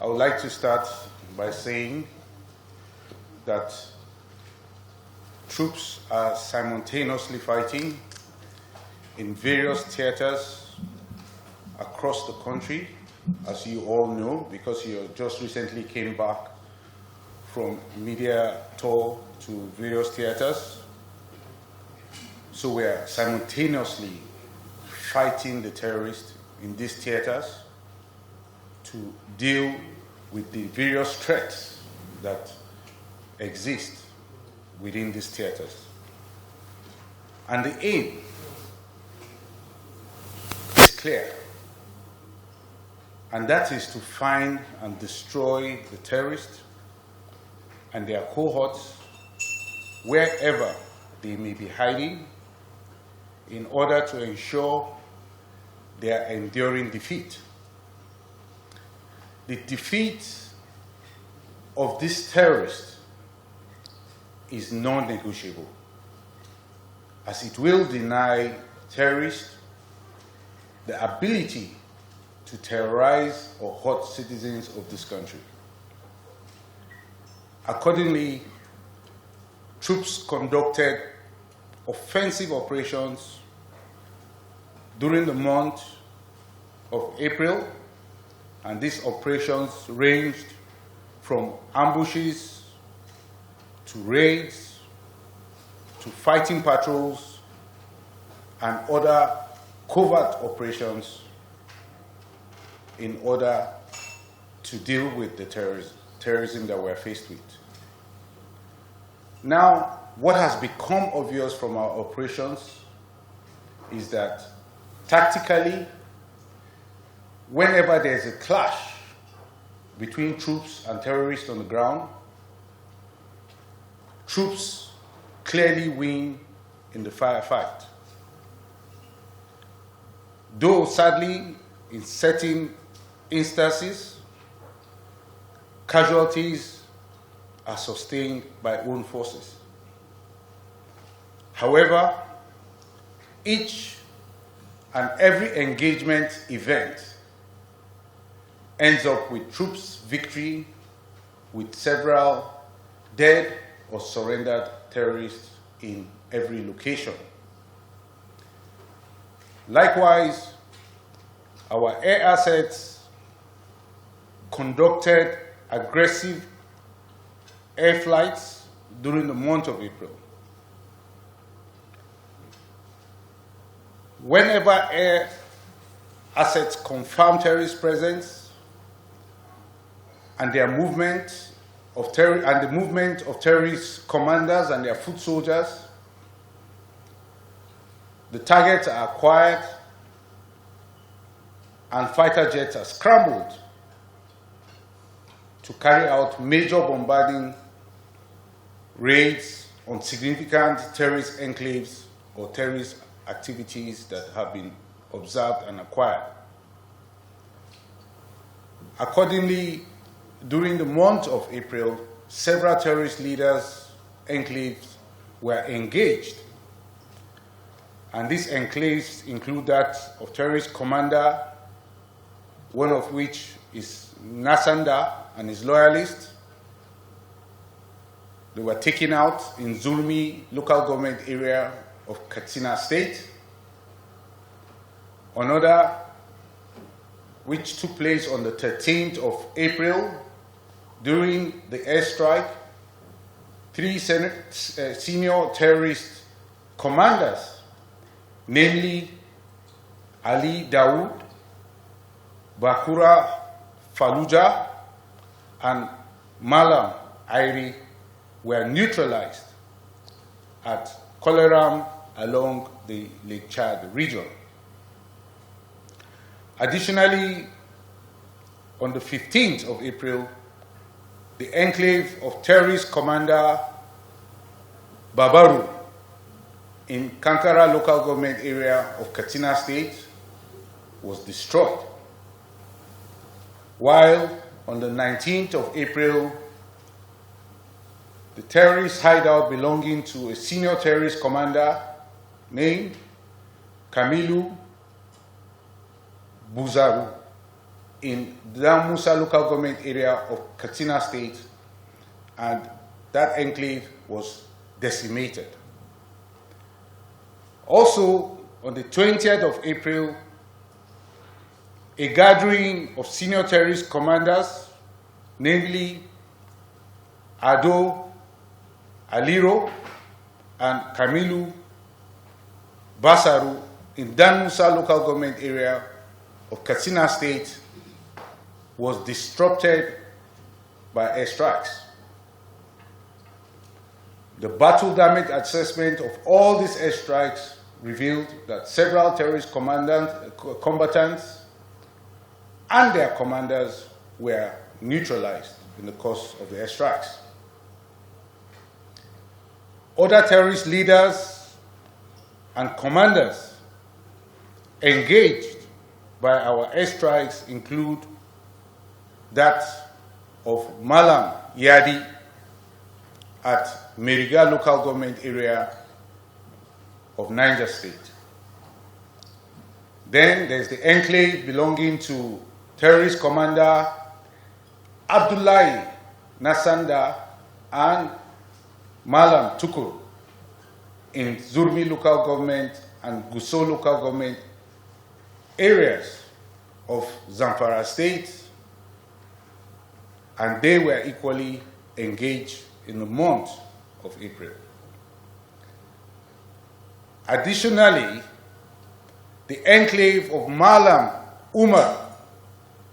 I would like to start by saying that troops are simultaneously fighting in various theaters across the country, as you all know, because you just recently came back from media tour to various theaters. So we are simultaneously fighting the terrorists in these theaters to deal with the various threats that exist within these theaters. And the aim is clear, and that is to find and destroy the terrorists and their cohorts wherever they may be hiding, in order to ensure their enduring defeat. The defeat of these terrorists is non-negotiable, as it will deny terrorists the ability to terrorize or hurt citizens of this country. Accordingly, troops conducted offensive operations during the month of April, and these operations ranged from ambushes to raids to fighting patrols and other covert operations in order to deal with the terrorism that we're faced with. Now, what has become obvious from our operations is that tactically, whenever there's a clash between troops and terrorists on the ground, troops clearly win in the firefight. Though sadly, in certain instances, casualties are sustained by own forces. However, each and every engagement event ends up with troops' victory, with several dead or surrendered terrorists in every location. Likewise, our air assets conducted aggressive air flights during the month of April. Whenever air assets confirm terrorist presence and their movement of the movement of terrorist commanders and their foot soldiers, the targets are acquired and fighter jets are scrambled to carry out major bombarding raids on significant terrorist enclaves or terrorist activities that have been observed and acquired. Accordingly, during the month of April, several terrorist leaders' enclaves were engaged, and these enclaves include that of terrorist commander, one of which is Nasanda and his loyalists. They were taken out in Zulmi local government area of Katsina State. Another, which took place on the 13th of April, during the airstrike, 3 senior terrorist commanders, namely Ali Dawood, Bakura Fallujah, and Malam Airi, were neutralized at Koleram along the Lake Chad region. Additionally, on the 15th of April, the enclave of terrorist commander Babaru in Kankara local government area of Katsina State was destroyed. While on the 19th of April, the terrorist hideout belonging to a senior terrorist commander named Kamilu Buzaru in the Musa local government area of Katsina State, and that enclave was decimated. Also, on the 20th of April, a gathering of senior terrorist commanders, namely Ado Aliro and Kamilu Basaru, in Dan Musa local government area of Katsina State, was disrupted by airstrikes. The battle damage assessment of all these airstrikes revealed that several terrorist combatants and their commanders were neutralized in the course of the airstrikes. Other terrorist leaders and commanders engaged by our airstrikes include that of Malam Yadi at Meriga local government area of Niger State. Then there's the enclave belonging to terrorist commander Abdullahi Nasanda and Malam Tukur in Zurmi local government and Gusau local government areas of Zamfara State, and they were equally engaged in the month of April. Additionally, the enclave of Malam Umar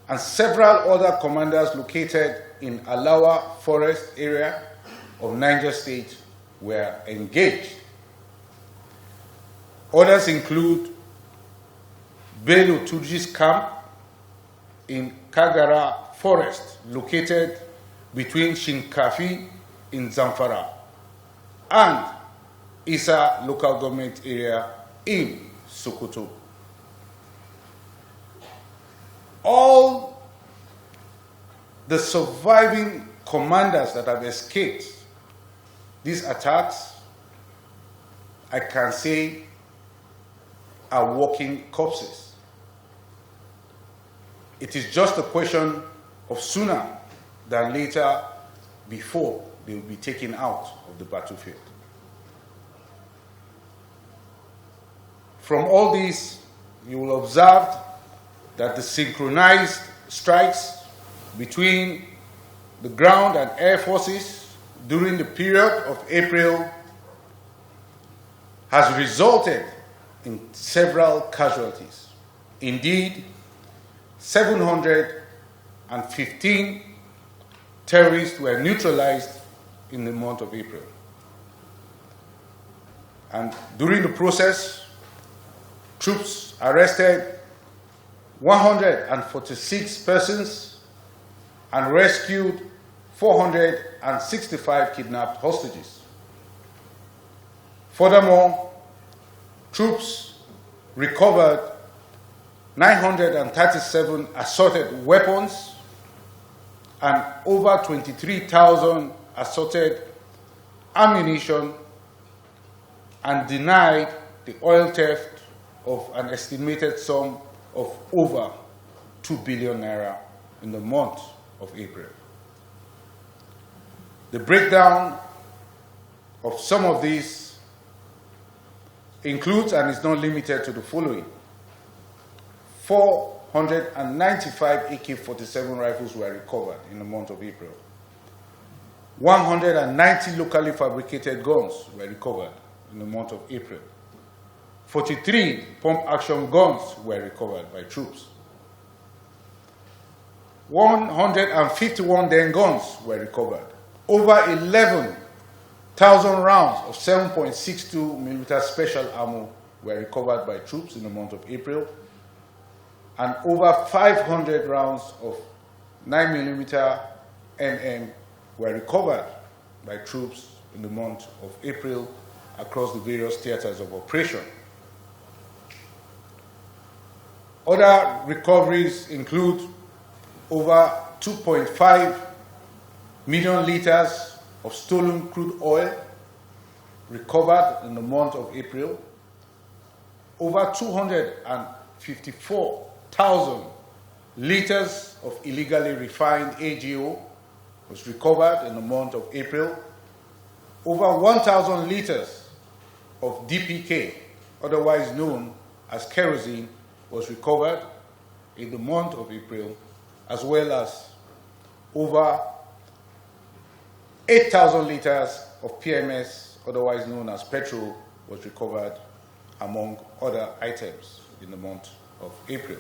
and several other commanders located in Alawa Forest area of Niger State were engaged. Others include Bello Turji's camp in Kagara Forest, located between Shinkafi in Zamfara and Isa local government area in Sokoto. All the surviving commanders that have escaped these attacks, I can say, are walking corpses. It is just a question of sooner than later before they will be taken out of the battlefield. From all this, you will observe that the synchronized strikes between the ground and air forces during the period of April has resulted in several casualties. Indeed, 715 terrorists were neutralized in the month of April. And during the process, troops arrested 146 persons and rescued 465 kidnapped hostages. Furthermore, troops recovered 937 assorted weapons and over 23,000 assorted ammunition, and denied the oil theft of an estimated sum of over 2 billion naira in the month of April. The breakdown of some of these includes and is not limited to the following: 495 AK-47 rifles were recovered in the month of April. 190 locally fabricated guns were recovered in the month of April. 43 pump-action guns were recovered by troops. 151 Den guns were recovered. Over 11,000 rounds of 7.62mm special ammo were recovered by troops in the month of April, and over 500 rounds of 9mm NM were recovered by troops in the month of April across the various theaters of operation. Other recoveries include over 2.5 million liters of stolen crude oil recovered in the month of April, over 254,000 liters of illegally refined AGO was recovered in the month of April. Over 1,000 liters of DPK, otherwise known as kerosene, was recovered in the month of April, as well as over 8,000 liters of PMS, otherwise known as petrol, was recovered, among other items, in the month of April.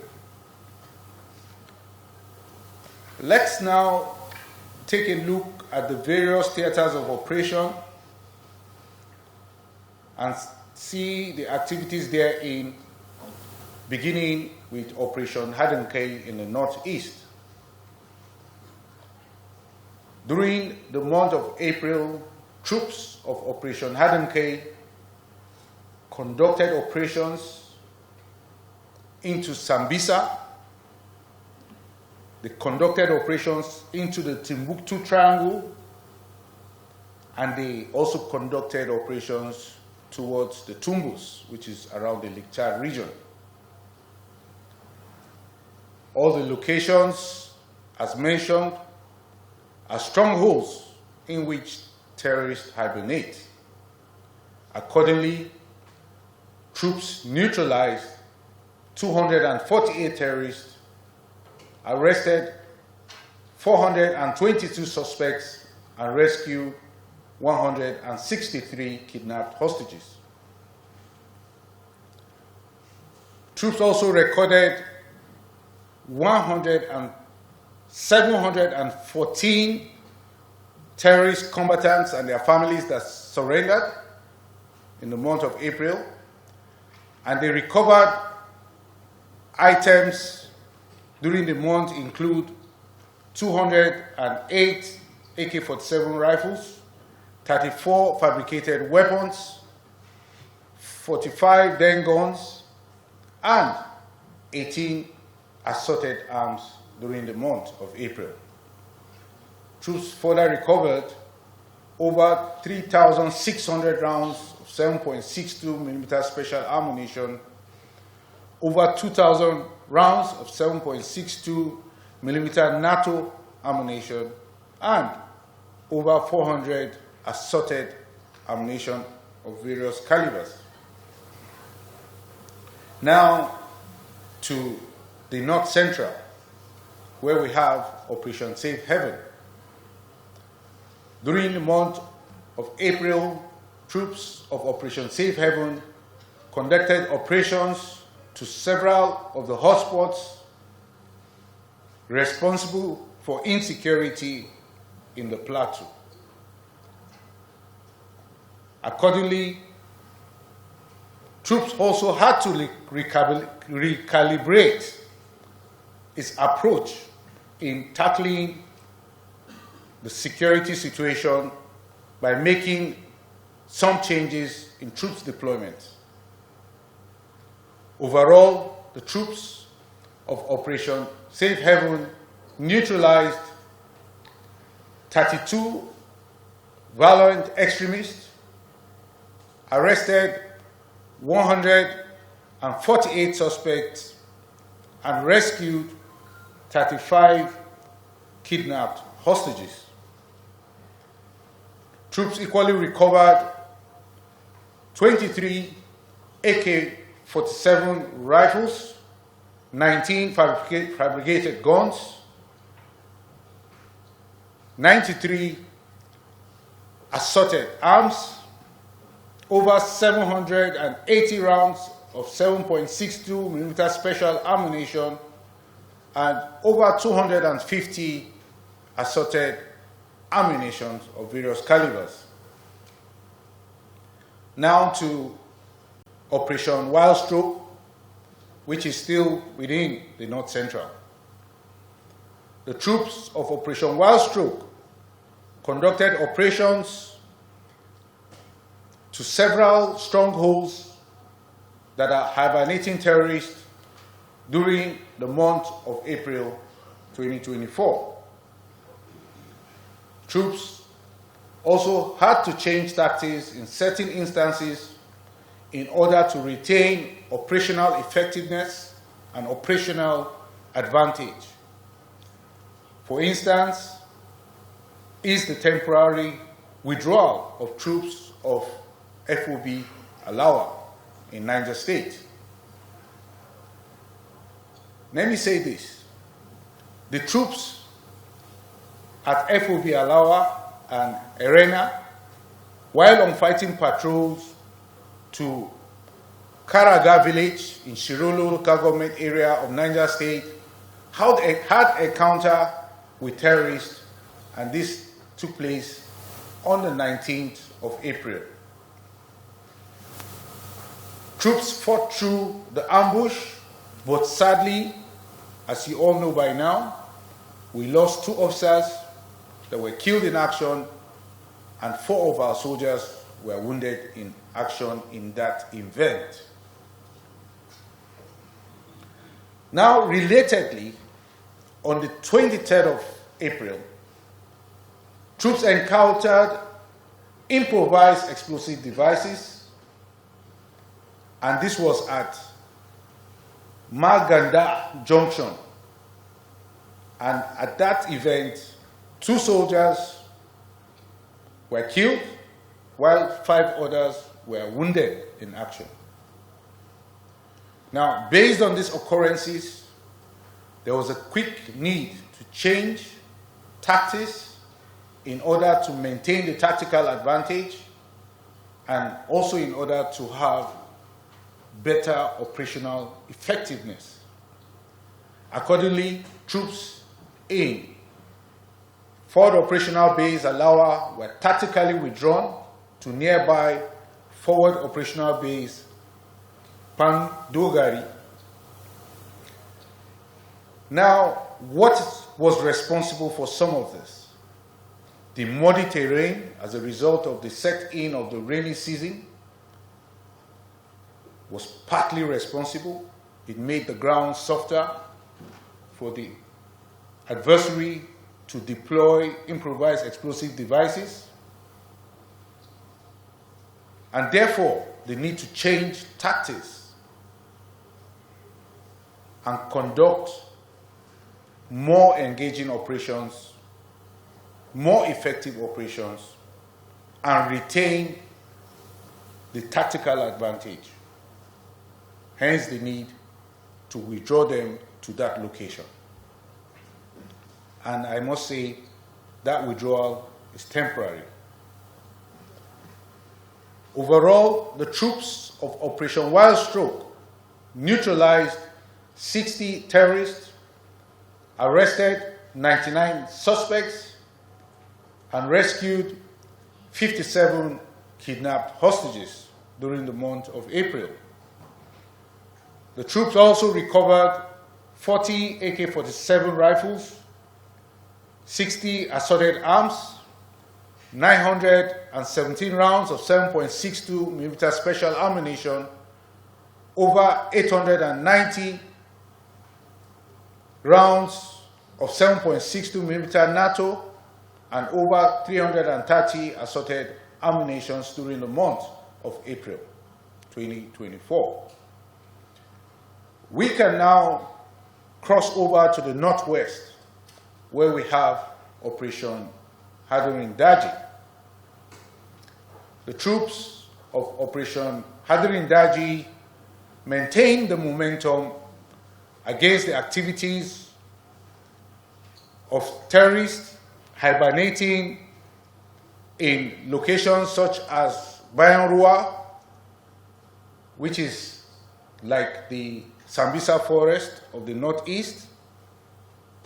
Let's now take a look at the various theaters of operation and see the activities therein, beginning with Operation Hadenkei in the northeast. During the month of April, troops of Operation Hadenkei conducted operations into Sambisa. They conducted operations into the Timbuktu Triangle, and they also conducted operations towards the Tumbus, which is around the Lake Chad region. All the locations, as mentioned, are strongholds in which terrorists hibernate. Accordingly, troops neutralized 248 terrorists, arrested 422 suspects, and rescued 163 kidnapped hostages. Troops also recorded 714 terrorist combatants and their families that surrendered in the month of April, and they recovered items during the month include 208 AK-47 rifles, 34 fabricated weapons, 45 den guns, and 18 assorted arms during the month of April. Troops further recovered over 3,600 rounds of 7.62mm special ammunition, over 2,000 rounds of 7.62mm NATO ammunition, and over 400 assorted ammunition of various calibers. Now to the North Central, where we have Operation Safe Haven. During the month of April, troops of Operation Safe Haven conducted operations to several of the hotspots responsible for insecurity in the plateau. Accordingly, troops also had to recalibrate its approach in tackling the security situation by making some changes in troops deployment. Overall, the troops of Operation Safe Haven neutralized 32 violent extremists, arrested 148 suspects, and rescued 35 kidnapped hostages. Troops equally recovered 23 AK-47 rifles, 19 fabricated guns, 93 assorted arms, over 780 rounds of 7.62mm special ammunition, and over 250 assorted ammunition of various calibers. Now to Operation Wild Stroke, which is still within the North Central. The troops of Operation Wild Stroke conducted operations to several strongholds that are hibernating terrorists during the month of April 2024. Troops also had to change tactics in certain instances in order to retain operational effectiveness and operational advantage. For instance, is the temporary withdrawal of troops of FOB Alawa in Niger State. Let me say this. The troops at FOB Alawa and Erena, while on fighting patrols to Karaga village in Shirolo local government area of Niger State, had a encounter with terrorists, and this took place on the 19th of April. Troops fought through the ambush, but sadly, as you all know by now, we lost 2 officers that were killed in action, and 4 of our soldiers were wounded in action in that event. Now, relatedly, on the 23rd of April, troops encountered improvised explosive devices, and this was at Maganda Junction. And at that event, 2 soldiers were killed, while 5 others were wounded in action. Now, based on these occurrences, there was a quick need to change tactics in order to maintain the tactical advantage and also in order to have better operational effectiveness. Accordingly, troops in Forward Operational Base Alawa were tactically withdrawn to nearby Forward Operational Base Pandogari. Now, what was responsible for some of this? The muddy terrain as a result of the set-in of the rainy season was partly responsible. It made the ground softer for the adversary to deploy improvised explosive devices, and therefore the need to change tactics and conduct more engaging operations, more effective operations, and retain the tactical advantage. Hence the need to withdraw them to that location. And I must say that withdrawal is temporary. Overall, the troops of Operation Wild Stroke neutralized 60 terrorists, arrested 99 suspects, and rescued 57 kidnapped hostages during the month of April. The troops also recovered 40 AK-47 rifles, 60 assorted arms, 917 rounds of 7.62mm special ammunition, over 890 rounds of 7.62mm NATO, and over 330 assorted ammunitions during the month of April 2024. We can now cross over to the northwest, where we have Operation Hadirin Daji. The troops of Operation Hadirin Daji maintained the momentum against the activities of terrorists hibernating in locations such as Bayanrua, which is like the Sambisa forest of the northeast,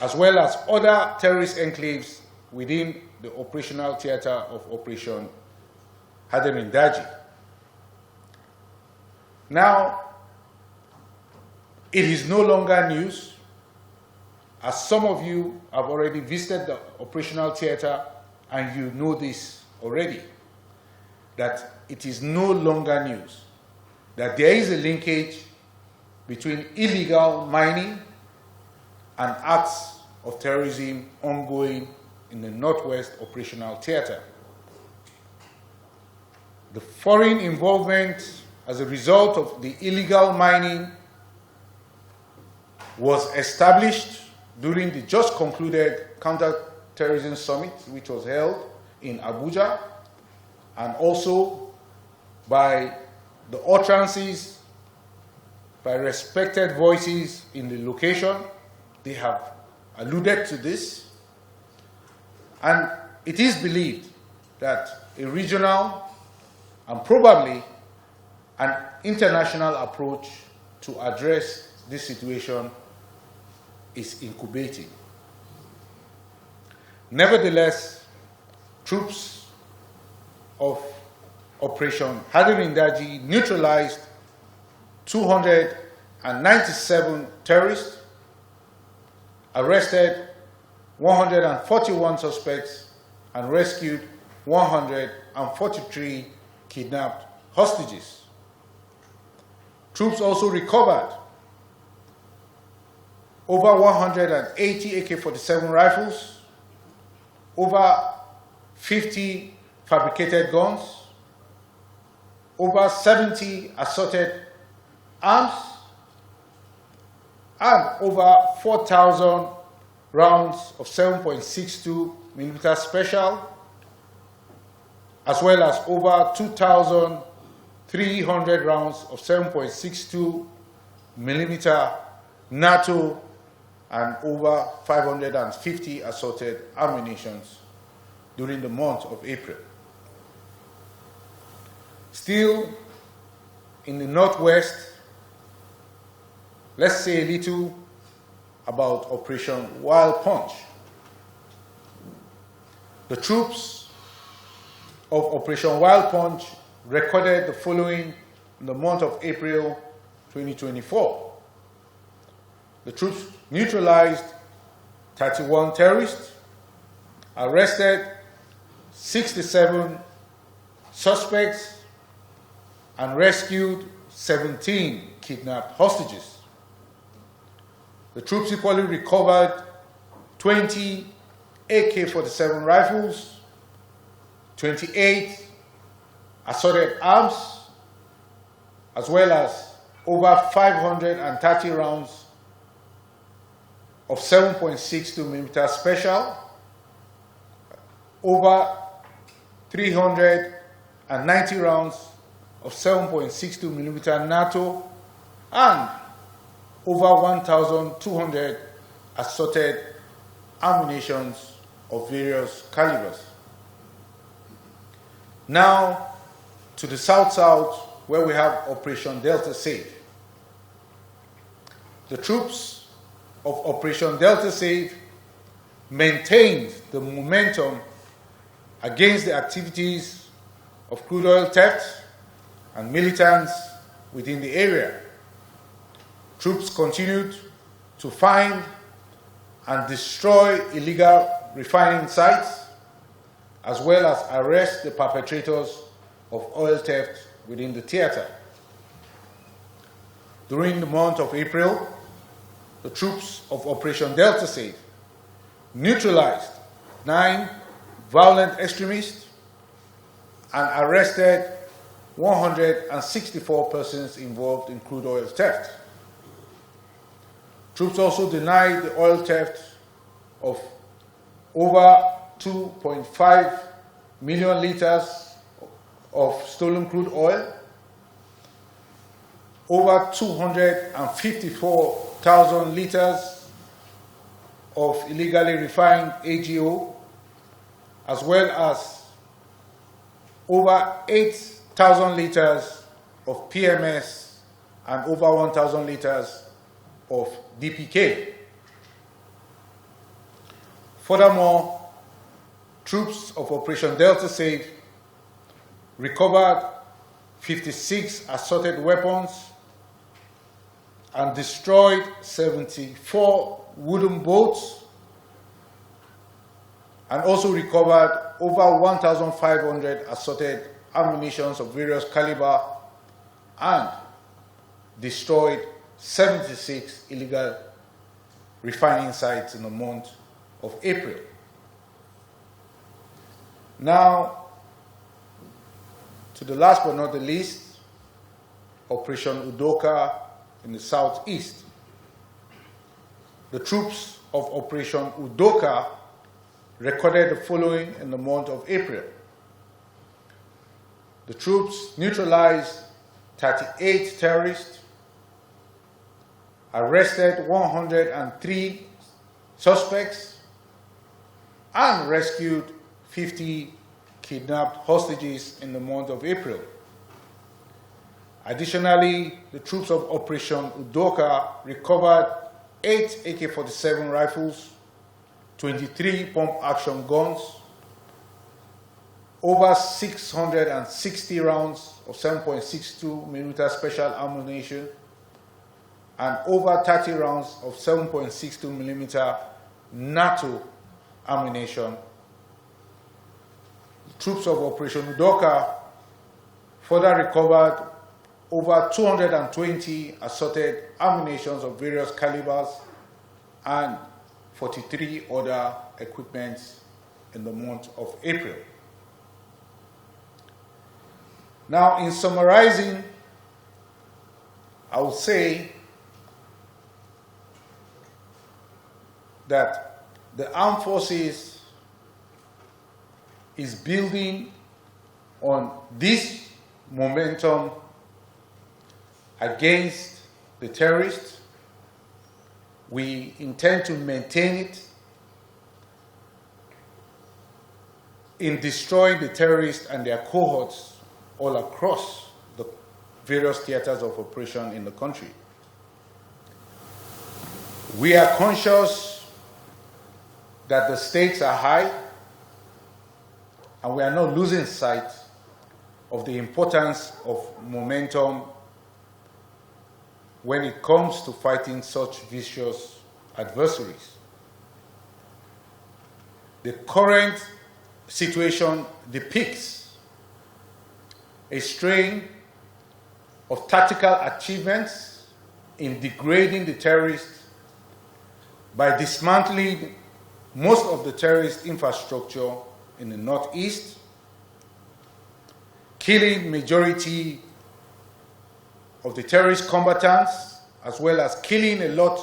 as well as other terrorist enclaves within the operational theater of Operation Hadirin Daji. Now, it is no longer news, as some of you have already visited the operational theater and you know this already, that it is no longer news that there is a linkage between illegal mining and acts of terrorism ongoing in the Northwest Operational Theater. The foreign involvement as a result of the illegal mining was established during the just concluded Counter-Terrorism Summit, which was held in Abuja, and also by the utterances by respected voices in the location. They have alluded to this, and it is believed that a regional and probably an international approach to address this situation is incubating. Nevertheless, troops of Operation Hadirindaji neutralized 297 terrorists, arrested 141 suspects, and rescued 143 kidnapped hostages. Troops also recovered over 180 AK-47 rifles, over 50 fabricated guns, over 70 assorted arms, and over 4,000 rounds of 7.62mm special, as well as over 2,300 rounds of 7.62mm NATO, and over 550 assorted ammunitions during the month of April. Still, in the Northwest, let's say a little about Operation Wild Punch. The troops of Operation Wild Punch recorded the following in the month of April 2024. The troops neutralized 31 terrorists, arrested 67 suspects, and rescued 17 kidnapped hostages. The troops equally recovered 20 AK-47 rifles, 28 assorted arms, as well as over 530 rounds of 7.62mm special, over 390 rounds of 7.62mm NATO, and over 1,200 assorted ammunitions of various calibers. Now to the south-south, where we have Operation Delta Safe. The troops of Operation Delta Safe maintained the momentum against the activities of crude oil theft and militants within the area. Troops continued to find and destroy illegal refining sites, as well as arrest the perpetrators of oil theft within the theater. During the month of April, the troops of Operation Delta Safe neutralized 9 violent extremists and arrested 164 persons involved in crude oil theft. Troops also denied the oil theft of over 2.5 million liters of stolen crude oil, over 254,000 liters of illegally refined AGO, as well as over 8,000 liters of PMS and over 1,000 liters of DPK. Furthermore, troops of Operation Delta Safe recovered 56 assorted weapons and destroyed 74 wooden boats, and also recovered over 1,500 assorted ammunitions of various caliber and destroyed 76 illegal refining sites in the month of April. Now, to the last but not the least, Operation Udoka in the southeast. the troops of Operation Udoka recorded the following in the month of April. The troops neutralized 38 terrorists, arrested 103 suspects, and rescued 50 kidnapped hostages in the month of April. Additionally, the troops of Operation Udoka recovered 8 AK-47 rifles, 23 pump-action guns, over 660 rounds of 7.62mm special ammunition, and over 30 rounds of 7.62mm NATO ammunition. The troops of Operation Udoka further recovered over 220 assorted ammunitions of various calibers and 43 other equipments in the month of April. Now, in summarizing, I would say that the armed forces is building on this momentum against the terrorists. We intend to maintain it in destroying the terrorists and their cohorts all across the various theaters of operation in the country. We are conscious that the stakes are high, and we are not losing sight of the importance of momentum when it comes to fighting such vicious adversaries. The current situation depicts a strain of tactical achievements in degrading the terrorists by dismantling most of the terrorist infrastructure in the northeast, killing majority of the terrorist combatants, as well as killing a lot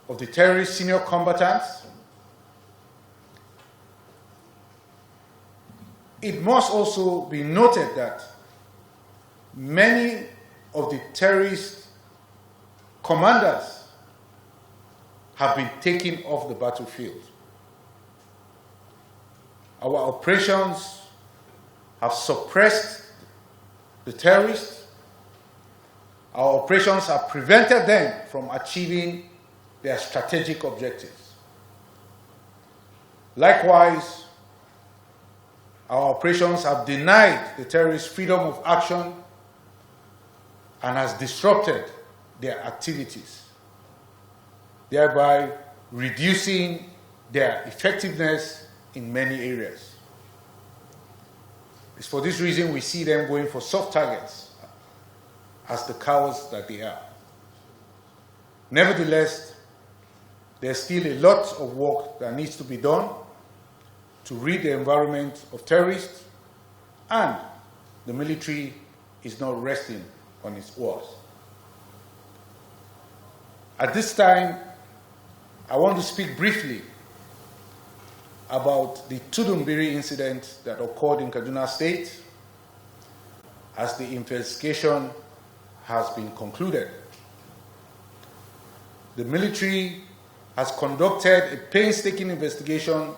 of the terrorist senior combatants. It must also be noted that many of the terrorist commanders have been taken off the battlefield. Our operations have suppressed the terrorists. Our operations have prevented them from achieving their strategic objectives. Likewise, our operations have denied the terrorists freedom of action and has disrupted their activities, thereby reducing their effectiveness in many areas. It's for this reason we see them going for soft targets as the cowards that they are. Nevertheless, there's still a lot of work that needs to be done to rid the environment of terrorists, and the military is not resting on its oars. At this time, I want to speak briefly about the Tudumbiri incident that occurred in Kaduna State, as the investigation has been concluded. The military has conducted a painstaking investigation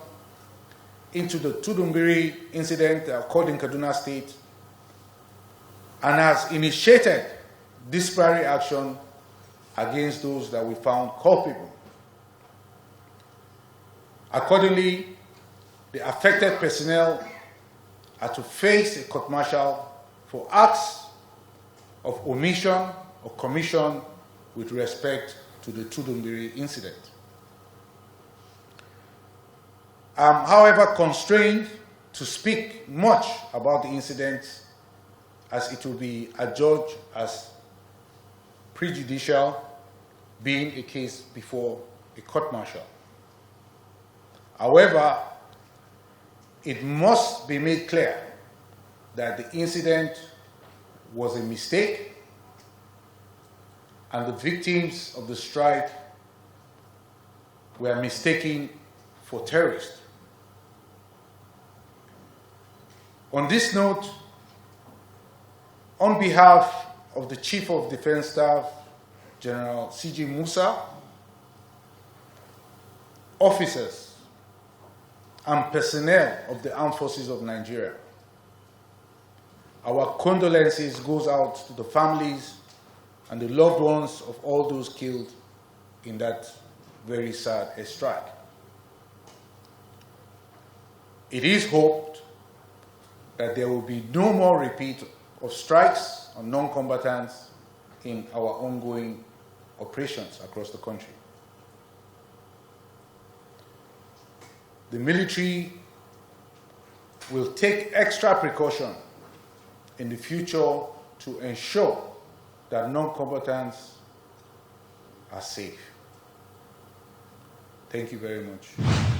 into the Tudumbiri incident that occurred in Kaduna State and has initiated disciplinary action against those that we found culpable. Accordingly, the affected personnel are to face a court-martial for acts of omission or commission with respect to the Tudumbiri incident. I'm, however, constrained to speak much about the incident, as it will be adjudged as prejudicial, being a case before a court-martial. However, it must be made clear that the incident was a mistake, and the victims of the strike were mistaken for terrorists. On this note, on behalf of the Chief of Defense Staff, General C.G. Musa, officers and personnel of the Armed Forces of Nigeria, our condolences goes out to the families and the loved ones of all those killed in that very sad airstrike. It is hoped that there will be no more repeat of strikes on non-combatants in our ongoing operations across the country. The military will take extra precaution in the future to ensure that non-combatants are safe. Thank you very much.